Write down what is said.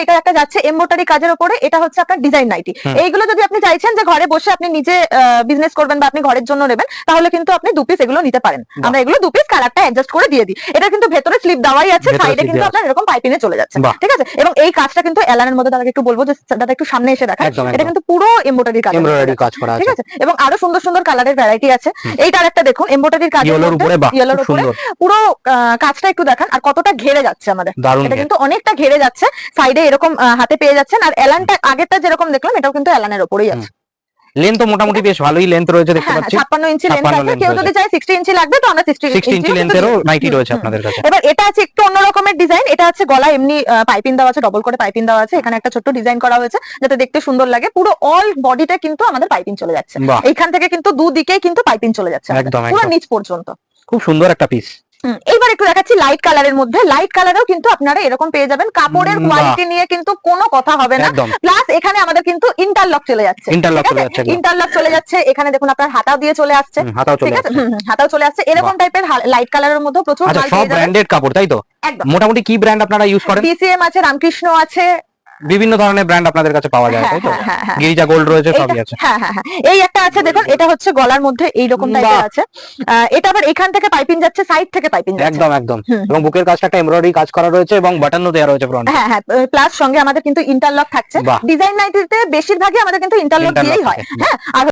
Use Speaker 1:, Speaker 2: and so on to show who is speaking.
Speaker 1: এটা একটা যাচ্ছে এমব্রয়ডারি কাজের উপরে, এটা হচ্ছে আপনার ডিজাইন নাইটি। এইগুলো যদি আপনি চাইছেন যে ঘরে বসে আপনি নিজে বিজনেস করবেন বা আপনি ঘরের জন্য নেবেন, তাহলে কিন্তু আপনি 2 পিস এগুলো নিতে পারেন। আমরা এগুলো 2 পিস কালারটা অ্যাডজাস্ট করে দিয়ে দিই। এটা কিন্তু ভেতরে স্লিপ দেওয়াই আছে, সাইডে কিন্তু আপনার এরকম পাইপিনে চলে যাচ্ছে, ঠিক আছে। এবং এই কাজটা কিন্তু এলানের মধ্যে, দাদাকে একটু বলবো যে দাদা একটু সামনে এসে দেখায়, এটা কিন্তু পুরো এমব্রয়ডারি কাজ করা আছে, ঠিক আছে। এবং আরো সুন্দর সুন্দর কালারের ভ্যারাইটি আছে। এইটার একটা দেখুন এমব্রয়ডারির কাজের মধ্যে ইয়েলোর উপরে পুরো কাজটা একটু দেখান, আর কতটা ঘেরে যাচ্ছে আমাদের, এটা কিন্তু অনেকটা ঘেরে যাচ্ছে, সাইডে এরকম হাতে পেয়ে যাচ্ছেন। আর এলানটা আগেরটা যেরকম দেখলাম, এটাও কিন্তু এলানের উপরেই আছে।
Speaker 2: লেন্থ মোটামুটি বেশ ভালোই লেন্থ রয়েছে দেখতে পাচ্ছি,
Speaker 1: 56 ইঞ্চি লেন্থ আছে। কেউ যদি চায় 60 ইঞ্চি লাগবে তো আমরা 60
Speaker 2: ইঞ্চি লেন্থেরও নাইটি রয়েছে আপনাদের কাছে।
Speaker 1: এবার এটা আছে একটু অন্য রকমের ডিজাইন, এটা আছে গলা এমনি পাইপিং দেওয়া আছে, ডবল করে পাইপিং দেওয়া আছে, এখানে একটা ছোট্ট ডিজাইন করা হয়েছে যাতে দেখতে সুন্দর লাগে। পুরো অল বডিটা কিন্তু আমাদের পাইপিং চলে যাচ্ছে, এইখান থেকে কিন্তু দুদিকে কিন্তু পাইপিং চলে যাচ্ছে পুরো নিচ পর্যন্ত।
Speaker 2: খুব সুন্দর একটা পিস।
Speaker 1: এইবার একটু দেখাচ্ছি লাইট কালারের মধ্যে। লাইট কালারেও কিন্তু আপনারা এরকম পেয়ে যাবেন, কাপড়ের কোয়ালিটি নিয়ে কিন্তু কোনো কথা হবে না। প্লাস এখানে আমাদের কিন্তু ইন্টারলক চলে যাচ্ছে, ইন্টারলক চলে যাচ্ছে। এখানে দেখুন আপনার হাতাও দিয়ে চলে আসছে, ঠিক আছে, হাতাও চলে আসছে। এরকম টাইপের লাইট কালারের মধ্যে প্রচুর মাল পেয়ে যাবেন।
Speaker 2: ব্র্যান্ডেড কাপড়, তাই তো? মোটামুটি কি ব্র্যান্ড আপনারা ইউজ করেন?
Speaker 1: বিসিএম আছে, রামকৃষ্ণ আছে,
Speaker 2: বিভিন্ন ধরনের ব্র্যান্ড আপনাদের কাছে পাওয়া যায়, তাই তো? গিরিজা গোল্ড রয়েছে, সবই আছে।
Speaker 1: হ্যাঁ হ্যাঁ হ্যাঁ, এই একটা আছে দেখুন, এটা হচ্ছে গলার মধ্যে এইরকম টাইপের আছে। এটা আবার এখান থেকে পাইপিং যাচ্ছে, সাইড থেকে পাইপিং যাচ্ছে,
Speaker 2: একদম একদম। এবং বুকের কাজটা একটা এমব্রয়ডারি কাজ করা রয়েছে এবং বাটনও দেওয়া রয়েছে ফ্রন্টে।
Speaker 1: হ্যাঁ হ্যাঁ, প্লাস সঙ্গে আমাদের কিন্তু ইন্টারলক থাকছে। ডিজাইন নাইটিতে বেশিরভাগই আমাদের কিন্তু ইন্টারলক দিয়েই হয়। হ্যাঁ, আর